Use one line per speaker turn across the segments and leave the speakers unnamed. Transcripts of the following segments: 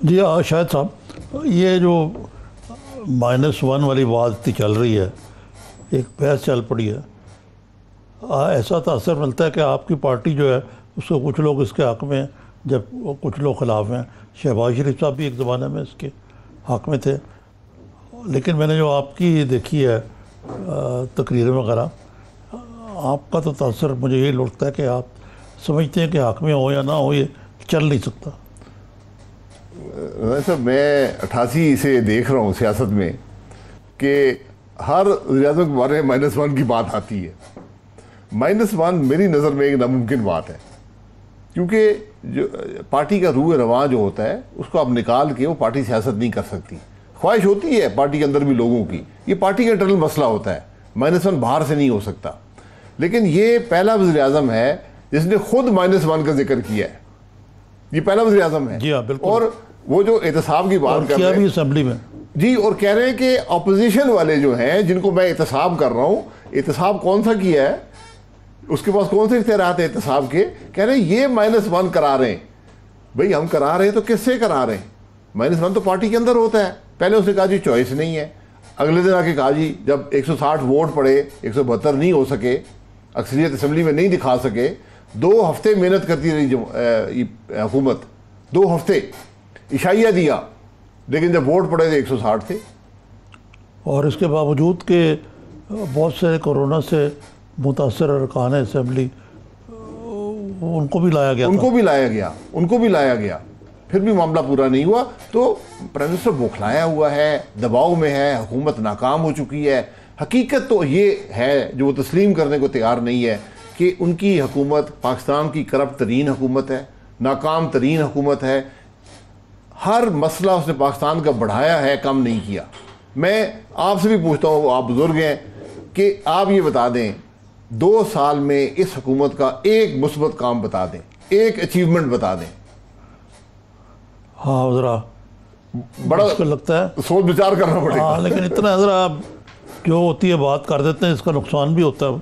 जी हाँ शायद साहब, ये जो -1 वाली बात इतनी चल रही है, एक बहस चल पड़ी है, ऐसा तासर मिलता है कि आपकी पार्टी जो है उसको कुछ लोग इसके हक़ में हैं, जब कुछ लोग ख़िलाफ़ हैं। शहबाज शरीफ साहब भी एक ज़माने में इसके हक़ में थे, लेकिन मैंने जो आपकी देखी है तकरीरें वगैरह, आपका तो तासर मुझे यही लगता है कि आप समझते हैं कि हक़ में हो या ना हो, ये चल नहीं सकता।
सर मैं 88 से देख रहा हूँ सियासत में कि हर वज़ीर-ए-आज़म के बारे में -1 की बात आती है। -1 मेरी नज़र में एक नामुमकिन बात है, क्योंकि जो पार्टी का रूह रवां जो होता है उसको आप निकाल के वो पार्टी सियासत नहीं कर सकती। ख्वाहिश होती है पार्टी के अंदर भी लोगों की, ये पार्टी का इंटरनल मसला होता है, -1 बाहर से नहीं हो सकता। लेकिन ये पहला वज़ीर-ए-आज़म है जिसने खुद -1 का जिक्र किया है, ये पहला वज़ीर-ए-आज़म है।
जी हाँ बिल्कुल।
और वो जो एहतसाब की बात कर रहे हैं
असेंबली में
जी, और कह रहे हैं कि अपोजिशन वाले जो हैं जिनको मैं एहतसाब कर रहा हूँ, एहतसाब कौन सा किया है, उसके पास कौन से इख्तियारात है एहतसाब के, कह रहे हैं ये -1 करा रहे हैं। भाई हम करा रहे हैं तो किससे करा रहे हैं? -1 तो पार्टी के अंदर होता है। पहले उसने कहा जी चॉइस नहीं है, अगले दिन आके कहा जी जब 160 वोट पड़े, 172 नहीं हो सके, अक्सरियत असेंबली में नहीं दिखा सके, 2 हफ्ते मेहनत करती रही हुकूमत, 2 हफ्ते इशाइया दिया, लेकिन जब वोट पड़े थे 160 थे।
और इसके बावजूद कि बहुत से कोरोना से मुतासर अरकान असेंबली, उनको भी लाया गया, उनको भी लाया गया, फिर भी मामला पूरा नहीं हुआ। तो प्राइम मिनिस्टर बौखलाया हुआ है, दबाव में है, हुकूमत नाकाम हो चुकी है। हकीकत तो ये है जो वो तस्लीम करने को तैयार नहीं है कि उनकी हुकूमत पाकिस्तान की करप्ट तरीन हुकूमत है, नाकाम तरीन हुकूमत है। हर मसला उसने पाकिस्तान का बढ़ाया है, कम नहीं किया। मैं आपसे भी पूछता हूँ, आप बुजुर्ग हैं, कि आप ये बता दें 2 साल में इस हुकूमत का एक मुस्बत काम बता दें, एक अचीवमेंट बता दें। हाँ ज़रा बड़ा लगता है,
सोच विचार करना पड़ेगा।
हाँ, लेकिन इतना ज़रा जो होती है बात कर देते हैं, इसका नुकसान भी होता है।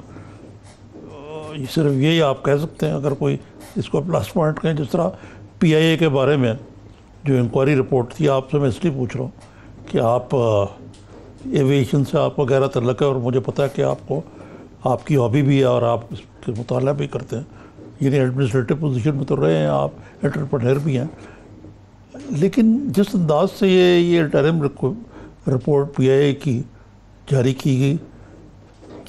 सिर्फ यही आप कह सकते हैं, अगर कोई इसको प्लस पॉइंट कहें। जिस तरह PIA के बारे में जो इंक्वायरी रिपोर्ट थी, आपसे मैं इसलिए पूछ रहा हूँ कि आप एविएशन से आप वगैरह तल्लक है, और मुझे पता है कि आपको आपकी हॉबी भी है और आप इसके मुताला भी करते हैं, यानी एडमिनिस्ट्रेटिव पोजीशन में तो रहे हैं, आप एंटरप्रेन्योर भी हैं। लेकिन जिस अंदाज से ये इंटरिम रिपोर्ट PIA की जारी की गई,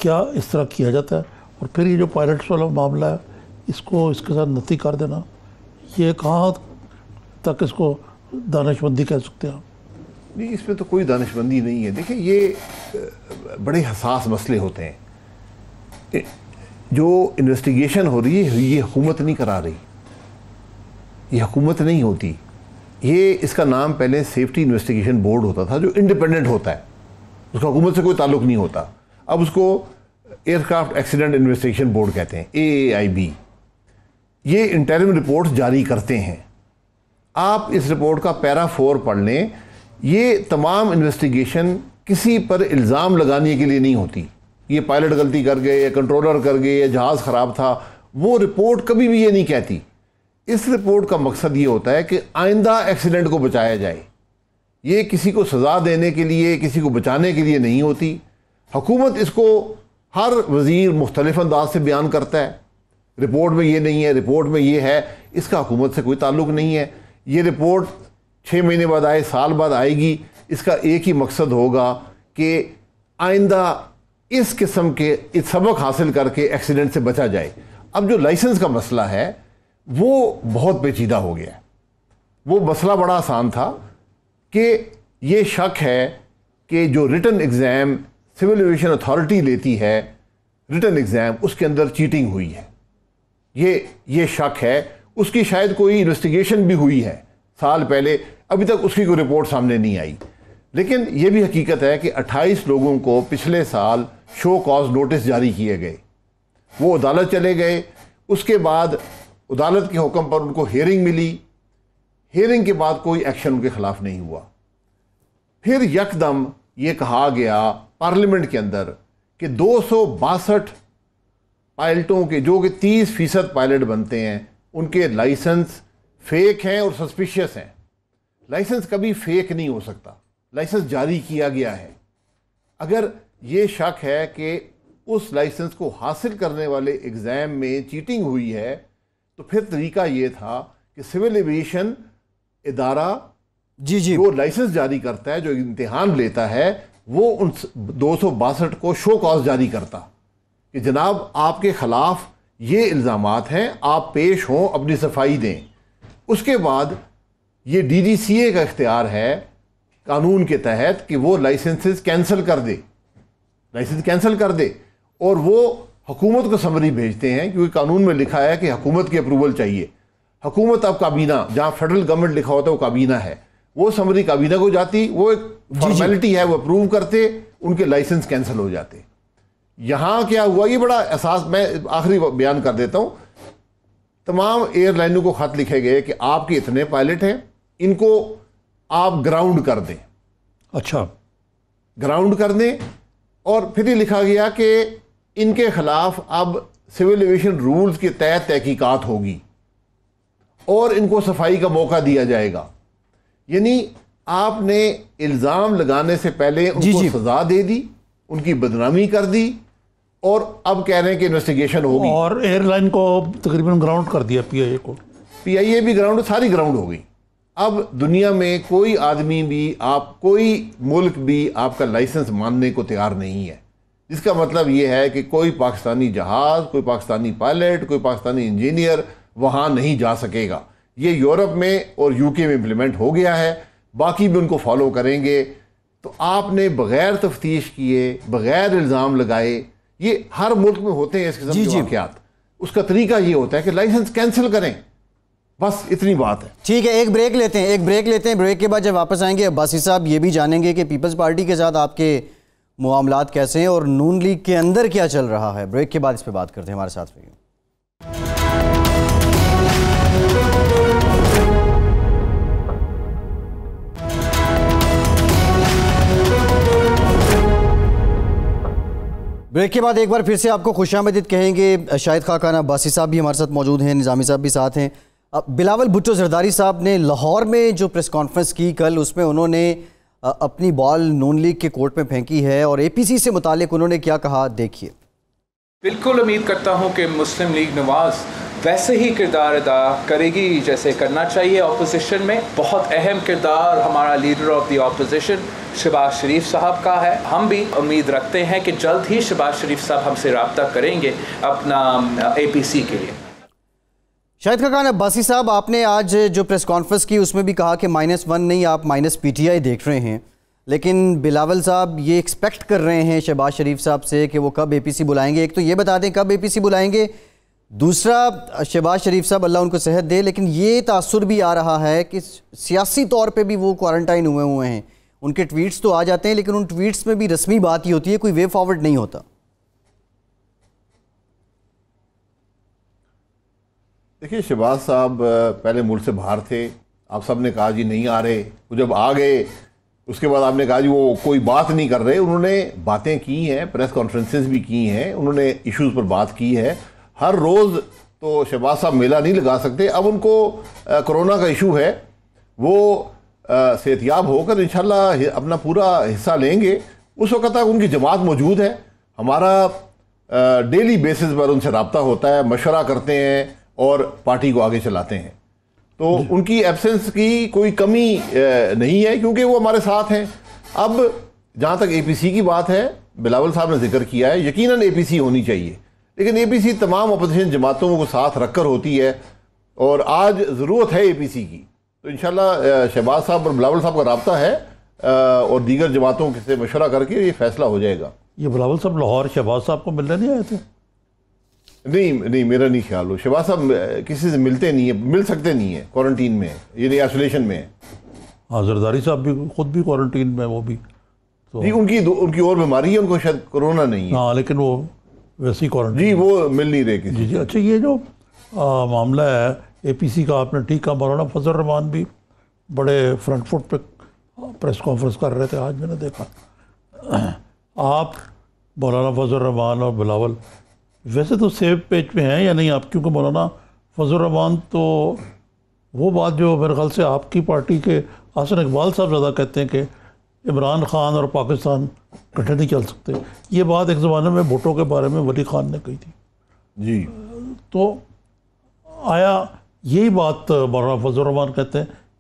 क्या इस तरह किया जाता है? और फिर ये जो पायलट्स वाला मामला है, इसको इसके साथ नती कर देना, ये कहाँ तक इसको दानिशमंदी कह सकते हैं आप?
नहीं, इसमें तो कोई दानिशमंदी नहीं है। देखिए, ये बड़े हसास मसले होते हैं। जो इन्वेस्टिगेशन हो रही है ये हुकूमत नहीं करा रही, ये हुकूमत नहीं होती। ये इसका नाम पहले सेफ्टी इन्वेस्टिगेशन बोर्ड होता था, जो इंडिपेंडेंट होता है, उसका हुकूमत से कोई ताल्लुक नहीं होता। अब उसको एयरक्राफ्ट एक्सीडेंट इन्वेस्टिगेशन बोर्ड कहते हैं, AAIB। ये इंटरिम रिपोर्ट जारी करते हैं। आप इस रिपोर्ट का पैरा 4 पढ़ लें। ये तमाम इन्वेस्टिगेशन किसी पर इल्ज़ाम लगाने के लिए नहीं होती, ये पायलट गलती कर गए या कंट्रोलर कर गए या जहाज़ ख़राब था, वो रिपोर्ट कभी भी ये नहीं कहती। इस रिपोर्ट का मकसद ये होता है कि आइंदा एक्सीडेंट को बचाया जाए। ये किसी को सज़ा देने के लिए, किसी को बचाने के लिए नहीं होती। हुकूमत इसको हर वज़ीर मुख्तलिफ अंदाज से बयान करता है, रिपोर्ट में ये नहीं है, रिपोर्ट में ये है। इसका हुकूमत से कोई ताल्लुक़ नहीं है। ये रिपोर्ट 6 महीने बाद आए, साल बाद आएगी, इसका एक ही मकसद होगा कि आइंदा इस किस्म के सबक हासिल करके एक्सीडेंट से बचा जाए। अब जो लाइसेंस का मसला है वो बहुत पेचीदा हो गया है। वो मसला बड़ा आसान था कि ये शक है कि जो written exam civil aviation authority लेती है, रिटन एग्ज़ाम, उसके अंदर चीटिंग हुई है। ये शक है। उसकी शायद कोई इन्वेस्टिगेशन भी हुई है साल पहले, अभी तक उसकी कोई रिपोर्ट सामने नहीं आई। लेकिन यह भी हकीकत है कि 28 लोगों को पिछले साल शो कॉज नोटिस जारी किए गए, वो अदालत चले गए। उसके बाद अदालत के हुक्म पर उनको हियरिंग मिली, हियरिंग के बाद कोई एक्शन उनके खिलाफ नहीं हुआ। फिर यकदम ये कहा गया पार्लियामेंट के अंदर कि 262 पायलटों के, जो कि 30% पायलट बनते हैं, उनके लाइसेंस फेक हैं और सस्पिशियस हैं। लाइसेंस कभी फेक नहीं हो सकता, लाइसेंस जारी किया गया है। अगर ये शक है कि उस लाइसेंस को हासिल करने वाले एग्ज़ाम में चीटिंग हुई है, तो फिर तरीका ये था कि सिविल एविएशन इदारा
जी जी
जो लाइसेंस जारी करता है, जो इम्तिहान लेता है, वो उन 262 को शो कॉज जारी करता कि जनाब आपके खिलाफ ये इल्ज़ामात हैं, आप पेश हों, अपनी सफाई दें। उसके बाद ये DGCA का इख्तियार है कानून के तहत कि वो लाइसेंसेस कैंसिल कर दे, लाइसेंस कैंसिल कर दे, और वो हुकूमत को समरी भेजते हैं, क्योंकि कानून में लिखा है कि हुकूमत की अप्रूवल चाहिए। हुकूमत अब काबीना, जहाँ फेडरल गवर्नमेंट लिखा होता है वो काबीना है, वो समरी काबीना को जाती, वो एक फॉर्मेलिटी है, वो अप्रूव करते, उनके लाइसेंस कैंसिल हो जाते। यहाँ क्या हुआ, ये बड़ा एहसास, मैं आखिरी बयान कर देता हूँ। तमाम एयरलाइनों को खत लिखे गए कि आपके इतने पायलट हैं, इनको आप ग्राउंड कर दें।
अच्छा,
ग्राउंड कर दें। और फिर ये लिखा गया कि इनके खिलाफ अब सिविल एविएशन रूल्स के तहत तहकीकात होगी और इनको सफाई का मौका दिया जाएगा। यानी आपने इल्ज़ाम लगाने से पहले उनको सजा दे दी, उनकी बदनामी कर दी, और अब कह रहे हैं कि इन्वेस्टिगेशन होगी।
और एयरलाइन को तकरीबन ग्राउंड कर दिया, PIA को।
PIA भी ग्राउंड, सारी ग्राउंड हो गई। अब दुनिया में कोई आदमी भी, आप कोई मुल्क भी आपका लाइसेंस मानने को तैयार नहीं है, जिसका मतलब ये है कि कोई पाकिस्तानी जहाज़, कोई पाकिस्तानी पायलट, कोई पाकिस्तानी इंजीनियर वहाँ नहीं जा सकेगा। ये यूरोप में और UK में इम्प्लीमेंट हो गया है, बाकी भी उनको फॉलो करेंगे। तो आपने बग़ैर तफ्तीश किए, बग़ैर इल्ज़ाम लगाए, ये हर मुल्क में होते हैं इस किस्म के वाक़यात। उसका तरीका ये होता है कि लाइसेंस कैंसिल करें, बस इतनी बात है।
ठीक है, एक ब्रेक लेते हैं, ब्रेक के बाद जब वापस आएंगे अब्बासी साहब ये भी जानेंगे कि पीपल्स पार्टी के साथ आपके मामलात कैसे हैं और नून लीग के अंदर क्या चल रहा है। ब्रेक के बाद इस पर बात करते हैं, हमारे साथ रहिए। ब्रेक के बाद एक बार फिर से आपको खुशामदीद कहेंगे। शाहिद खाकान अब्बासी साहब भी हमारे साथ मौजूद हैं, निज़ामी साहब भी साथ हैं। बिलावल भुट्टो ज़रदारी साहब ने लाहौर में जो प्रेस कॉन्फ्रेंस की कल, उसमें उन्होंने अपनी बॉल नून लीग के कोर्ट में फेंकी है और APC से मुतालिक उन्होंने क्या कहा, देखिए।
बिल्कुल उम्मीद करता हूँ कि मुस्लिम लीग नवाज़ वैसे ही किरदार अदा करेगी जैसे करना चाहिए ऑपोजिशन में। बहुत अहम किरदार हमारा leader of the opposition Shahbaz Sharif साहब का है। हम भी उम्मीद रखते हैं कि जल्द ही शहबाज शरीफ साहब हमसे रब्ता करेंगे अपना APC के लिए।
शाहिद खाकान अब्बासी साहब, आपने आज जो प्रेस कॉन्फ्रेंस की उसमें भी कहा कि -1 नहीं, आप -PTI देख रहे हैं, लेकिन बिलावल साहब ये एक्सपेक्ट कर रहे हैं शहबाज शरीफ साहब से कि वो कब APC बुलाएंगे। एक तो ये बता दें कब APC बुलाएंगे, दूसरा शहबाज शरीफ साहब अल्लाह उनको सेहत दे, लेकिन ये तासुर भी आ रहा है कि सियासी तौर पे भी वो क्वारंटाइन हुए हैं। उनके ट्वीट्स तो आ जाते हैं, लेकिन उन ट्वीट्स में भी रस्मी बात ही होती है, कोई वे फॉरवर्ड नहीं होता।
देखिए, शहबाज साहब पहले मुल्क से बाहर थे, आप सब ने कहा जी नहीं आ रहे, वो जब आ गए उसके बाद आपने कहा जी वो कोई बात नहीं कर रहे। उन्होंने बातें की हैं, प्रेस कॉन्फ्रेंसेस भी की हैं, उन्होंने इश्यूज़ पर बात की है। हर रोज़ तो शहबाज साहब मेला नहीं लगा सकते। अब उनको कोरोना का इशू है, वो सेहतियाब होकर इंशाल्लाह अपना पूरा हिस्सा लेंगे। उस वक्त तक उनकी जमात मौजूद है, हमारा डेली बेसिस पर उनसे रब्ता होता है, मशवरा करते हैं और पार्टी को आगे चलाते हैं। तो उनकी एब्सेंस की कोई कमी नहीं है, क्योंकि वो हमारे साथ हैं। अब जहाँ तक APC की बात है, बिलावल साहब ने जिक्र किया है, यकीनन APC होनी चाहिए, लेकिन APC तमाम अपोजिशन जमातों को साथ रखकर होती है और आज ज़रूरत है APC की। तो इंशाल्लाह शहबाज साहब और बिलावल साहब का रब्ता है और दीगर जमातों से मशवरा करके ये फैसला हो जाएगा।
ये बिलावल साहब लाहौर शहबाज साहब को मिलने नहीं आए थे?
नहीं, मेरा नहीं ख्याल हो। शहबाज साहब किसी से मिलते नहीं है, मिल सकते नहीं है, क्वारंटीन में है, ये आइसोलेशन में है।
हाँ, जरदारी साहब भी खुद भी क्वारंटीन में, वो भी तो
जी उनकी और बीमारी है, उनको शायद कोरोना नहीं है।
हाँ, लेकिन वो वैसे ही क्वारंटीन।
जी वो मिल नहीं रहे किसी।
जी। अच्छा, ये जो मामला है APC का, आपने ठीक कहा, मौलाना फजल रहमान भी बड़े फ्रंट फुट पे प्रेस कॉन्फ्रेंस कर रहे थे, आज मैंने देखा। आप मौलाना फजल रहमान और बिलावल वैसे तो सेफ पेज पे हैं या नहीं आप? क्योंकि मौलाना फजल रहमान तो वो बात जो मेरे ख्याल से आपकी पार्टी के हसन इकबाल साहब ज़्यादा कहते हैं कि इमरान ख़ान और पाकिस्तान इकट्ठे नहीं चल सकते। ये बात एक ज़माने में भुट्टो के बारे में वली ख़ान ने कही थी
जी।
तो आया यही बात मौलाना फजल रहमान कहते हैं